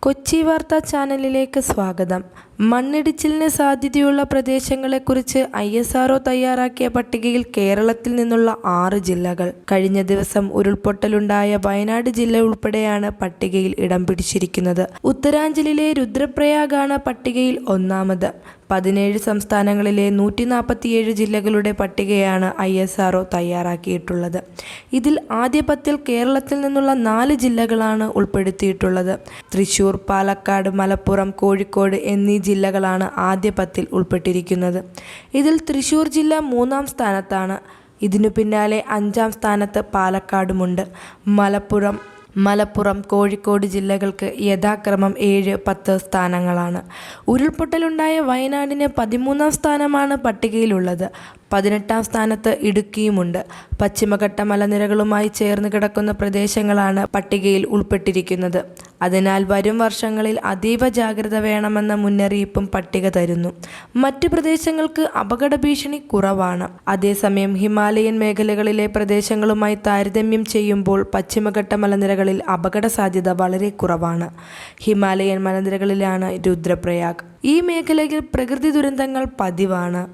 കൊച്ചി വാർത്താ ചാനലിലേക്ക് സ്വാഗതം. മണ്ണിടിച്ചിലിന് സാധ്യതയുള്ള പ്രദേശങ്ങളെക്കുറിച്ച് ISRO തയ്യാറാക്കിയ പട്ടികയിൽ കേരളത്തിൽ നിന്നുള്ള 6 ജില്ലകൾ. കഴിഞ്ഞ ദിവസം ഉരുൾപൊട്ടലുണ്ടായ വയനാട് ജില്ല ഉൾപ്പെടെയാണ് പട്ടികയിൽ ഇടം പിടിച്ചിരിക്കുന്നത്. ഉത്തരാഞ്ചലിലെ രുദ്രപ്രയാഗാണ് പട്ടികയിൽ ഒന്നാമത്. 17 സംസ്ഥാനങ്ങളിലെ 147 ജില്ലകളുടെ പട്ടികയാണ് ISRO തയ്യാറാക്കിയിട്ടുള്ളത്. ഇതിൽ ആദ്യ 10-ൽ കേരളത്തിൽ നിന്നുള്ള 4 ജില്ലകളാണ് ഉൾപ്പെടുത്തിയിട്ടുള്ളത്. തൃശൂർ, പാലക്കാട്, മലപ്പുറം, കോഴിക്കോട് എന്നീ ജില്ലകളാണ് ആദ്യ 10-ൽ ഉൾപ്പെട്ടിരിക്കുന്നത്. ഇതിൽ തൃശൂർ ജില്ല 3-ാം സ്ഥാനത്താണ്. ഇതിനു പിന്നാലെ 5-ാം സ്ഥാനത്ത് പാലക്കാടുമുണ്ട്. മലപ്പുറം, കോഴിക്കോട് ജില്ലകൾക്ക് യഥാക്രമം 7, 10 സ്ഥാനങ്ങളാണ്. ഉരുൾപൊട്ടലുണ്ടായ വയനാടിന് 13-ാം സ്ഥാനമാണ് പട്ടികയിലുള്ളത്. 18-ാം സ്ഥാനത്ത് ഇടുക്കിയുമുണ്ട്. പശ്ചിമഘട്ട മലനിരകളുമായി ചേർന്ന് കിടക്കുന്ന പ്രദേശങ്ങളാണ് പട്ടികയിൽ ഉൾപ്പെട്ടിരിക്കുന്നത്. അതിനാൽ വരും വർഷങ്ങളിൽ അതീവ ജാഗ്രത വേണമെന്ന മുന്നറിയിപ്പും പട്ടിക തരുന്നു. മറ്റു പ്രദേശങ്ങൾക്ക് അപകട ഭീഷണി കുറവാണ്. അതേസമയം ഹിമാലയൻ മേഖലകളിലെ പ്രദേശങ്ങളുമായി താരതമ്യം ചെയ്യുമ്പോൾ പശ്ചിമഘട്ട മലനിരകളിൽ അപകട സാധ്യത വളരെ കുറവാണ്. ഹിമാലയൻ മലനിരകളിലാണ് രുദ്രപ്രയാഗ്. ഈ മേഖലയിൽ പ്രകൃതി ദുരന്തങ്ങൾ പതിവാണ്.